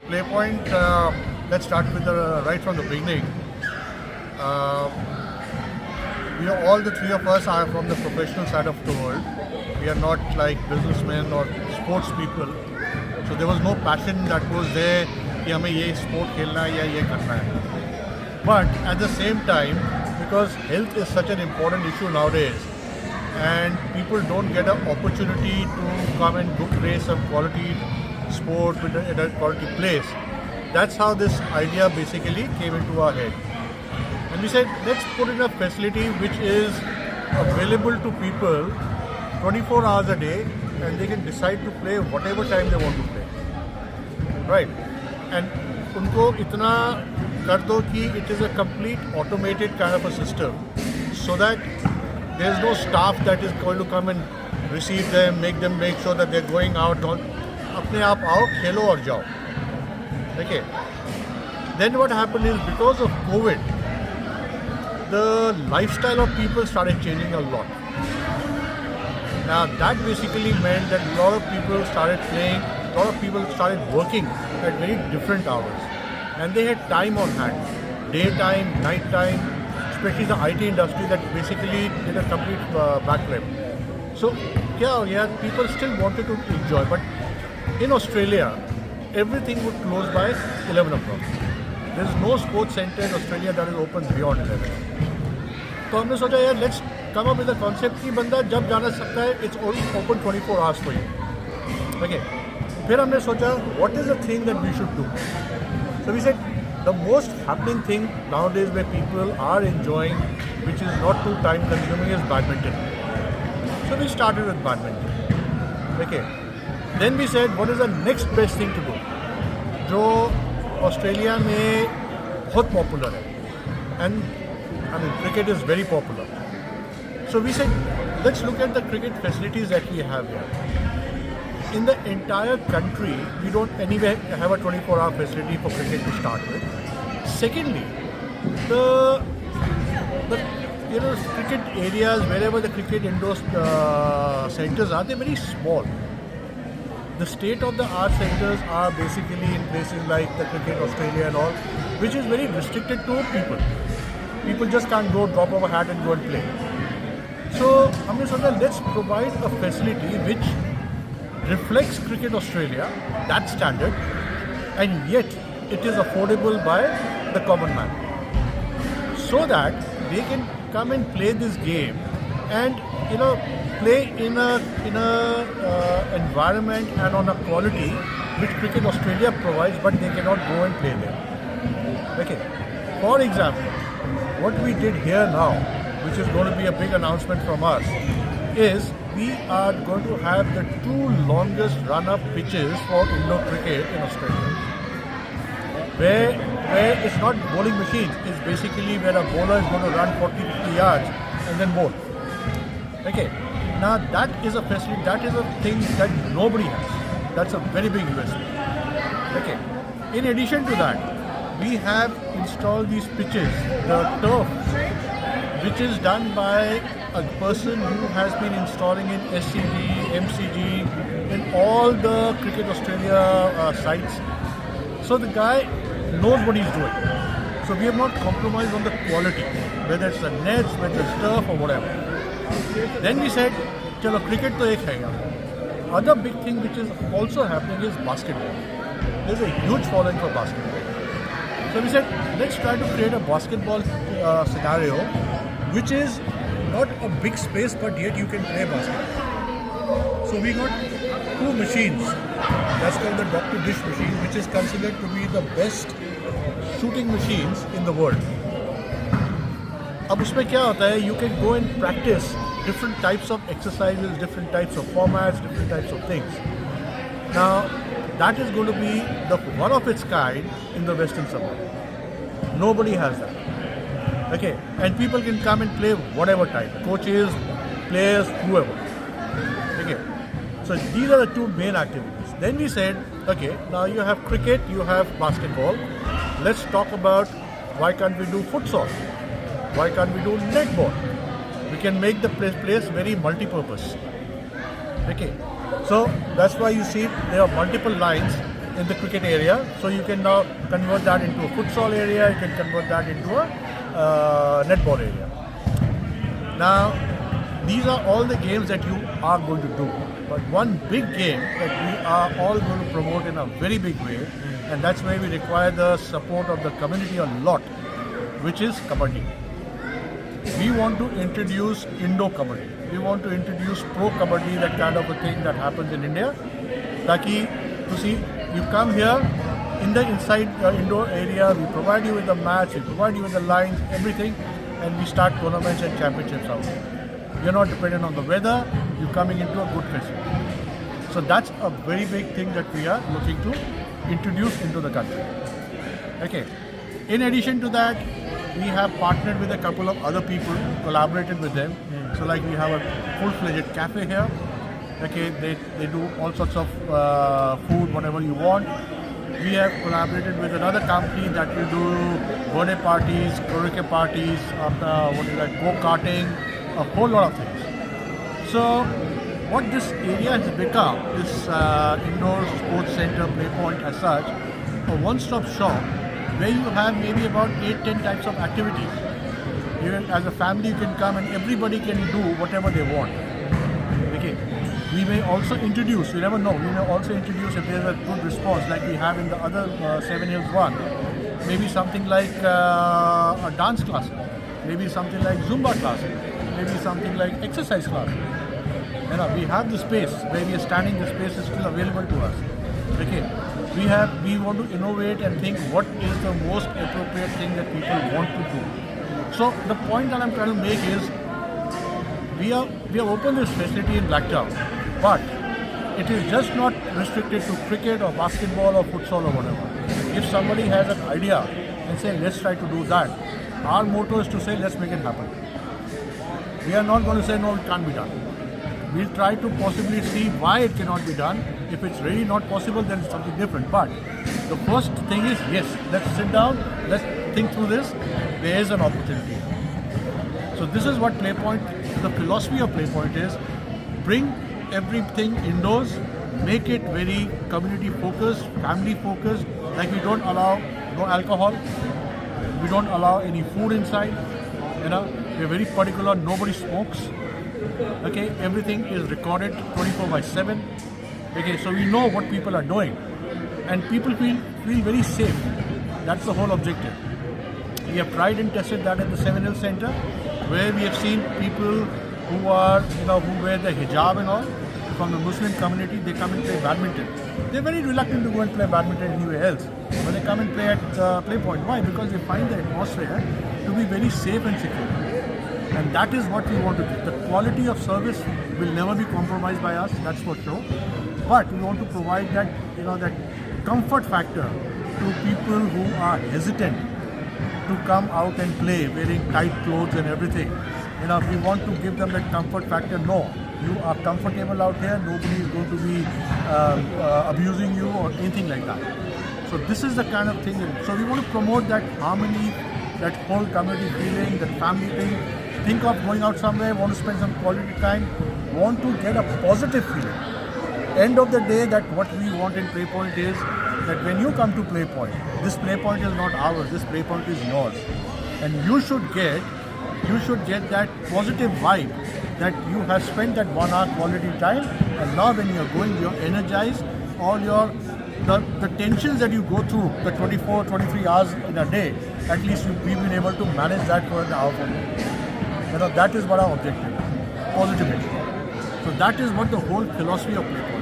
Playpoint, let's start with right from the beginning. Uh, we are all the three of us are from the professional side of the world. We are not like businessmen or sports people. So there was no passion that was there कि हमें ये sport खेलना है या ये करना है. But at the same time, because health is such an important issue nowadays, and people don't get an opportunity to come and play some quality sport at a quality place. That's how this idea basically came into our head. And we said, let's put in a facility which is available to people 24 hours a day, and they can decide to play whatever time they want to play. Right? And उनको इतना कर दो कि it is a complete automated kind of a system, so that there is no staff that is going to come and receive them, make sure that they're going out. अपने आप आओ, खेलो और जाओ. Okay. Then what happened is, because of COVID, the lifestyle of people started changing a lot. Now that basically meant that a lot of people started playing, a lot of people started working at very different hours, and they had time on hand, daytime, night time, especially the IT industry that basically did a complete backflip. So yeah, people still wanted to enjoy, but in Australia, everything would close by 11 o'clock. There is no sports center in Australia that is open beyond 11. तो हमने सोचा यार, let's come up with a concept कि बंदा जब जाना सकता है, it's only open 24 hours for you. Okay. फिर हमने सोचा, what is the thing that we should do? So we said, the most happening thing nowadays where people are enjoying, which is not too time consuming, is badminton. So we started with badminton. Okay. Then we said, what is the next best thing to do? जो Australia में बहुत popular है, and I mean cricket is very popular. So we said, let's look at the cricket facilities that we have here. In the entire country, we don't anywhere have a 24-hour facility for cricket to start with. Secondly, the cricket areas, wherever the cricket indoor centers are, they're very small. The state-of-the-art centers are basically in places like the Cricket Australia and all, which is very restricted to people. People just can't go drop off a hat and go and play. So, हमने सोचा, let's provide a facility which reflects Cricket Australia, that standard, and yet it is affordable by the common man, so that they can come and play this game and play in a environment and on a quality which Cricket Australia provides, but they cannot go and play there. Okay. For example, what we did here now, which is going to be a big announcement from us, is we are going to have the two longest run-up pitches for indoor cricket in Australia, where it's not bowling machines, it's basically where a bowler is going to run 40-50 yards and then bowl. Okay. Now that is a facility, that is a thing that nobody has. That's a very big investment. Okay. In addition to that, we have installed these pitches, the turf, which is done by a person who has been installing in SCG, MCG, in all the Cricket Australia sites. So the guy knows what he's doing. So we have not compromised on the quality, whether it's the nets, whether it's turf or whatever. Then we said, chalo, cricket to ek hai yaar. Other big thing which is also happening is basketball. There's a huge following for basketball. So we said, let's try to create a basketball scenario which is not a big space, but yet you can play basketball. So we got two machines. That's called the Dr. Dish machine, which is considered to be the best shooting machines in the world. अब उसमें क्या होता है, you can go and practice different types of exercises, different types of formats, different types of things. Now, that is going to be the one of its kind in the Western suburb. Nobody has that. Okay, and people can come and play whatever time, coaches, players, whoever. Okay, so these are the two main activities. Then we said, okay, now you have cricket, you have basketball. Let's talk about why can't we do futsal? Why can't we do netball? We can make the place very multi-purpose. Okay, so that's why you see there are multiple lines in the cricket area. So you can now convert that into a futsal area, you can convert that into a netball area. Now, these are all the games that you are going to do. But one big game that we are all going to promote in a very big way, and that's where we require the support of the community a lot, which is Kabaddi. We want to introduce Indo Kabaddi. We want to introduce Pro Kabaddi, that kind of a thing that happens in India. Taki, you see, you come here in the inside indoor area, we provide you with the match, we provide you with the lines, everything, and we start tournaments and championships out. You're not dependent on the weather, you're coming into a good festival. So that's a very big thing that we are looking to introduce into the country. Okay. In addition to that, we have partnered with a couple of other people, collaborated with them. So like we have a full-fledged cafe here. Okay, they do all sorts of food, whatever you want. We have collaborated with another company that will do birthday parties, karaoke parties, go-karting, a whole lot of things. So what this area has become, this indoor sports center, Playpoint as such, a one-stop shop where you have maybe about 8-10 types of activities. Even as a family you can come and everybody can do whatever they want. Okay. We may also introduce, you never know, we may also introduce, if there's a good response like we have in the other Seven Hills one, maybe something like a dance class, maybe something like Zumba class, maybe something like exercise class. You know, we have the space where we are standing, the space is still available to us. Okay. We want to innovate and think what is the most appropriate thing that people want to do. So the point that I'm trying to make is we have opened this facility in Blacktown, but it is just not restricted to cricket or basketball or futsal or whatever. If somebody has an idea and say let's try to do that, our motto is to say let's make it happen. We are not going to say no, it can't be done. We'll try to possibly see why it cannot be done. If it's really not possible, then it's something different. But the first thing is, yes, let's sit down, let's think through this. There is an opportunity. So this is what Playpoint, the philosophy of Playpoint is, bring everything indoors, make it very community focused, family focused, like we don't allow no alcohol, we don't allow any food inside, you know, we're very particular, nobody smokes. Okay, everything is recorded 24/7. Okay, so we know what people are doing, and people feel very safe. That's the whole objective. We have tried and tested that at the Seven Hills Center, where we have seen people who are, who wear the hijab and all from the Muslim community. They come and play badminton. They're very reluctant to go and play badminton anywhere else, but they come and play at Playpoint. Why? Because they find the atmosphere to be very safe and secure. And that is what we want to do. The quality of service will never be compromised by us, that's for sure. But we want to provide that, that comfort factor to people who are hesitant to come out and play, wearing tight clothes and everything. We want to give them that comfort factor. No, you are comfortable out here. Nobody is going to be abusing you or anything like that. So this is the kind of thing. So we want to promote that harmony, that whole community feeling, that family thing. Think of going out somewhere, want to spend some quality time, want to get a positive feeling. End of the day, that what we want in Playpoint is that when you come to Playpoint, this Playpoint is not ours, this Playpoint is yours. And you should get that positive vibe that you have spent that 1 hour quality time, and now when you're going, you're energized. All the tensions that you go through, the 24, 23 hours in a day, at least we've been able to manage that for an hour for you. That is what our objective is, positivity. So that is what the whole philosophy of Playpoint is.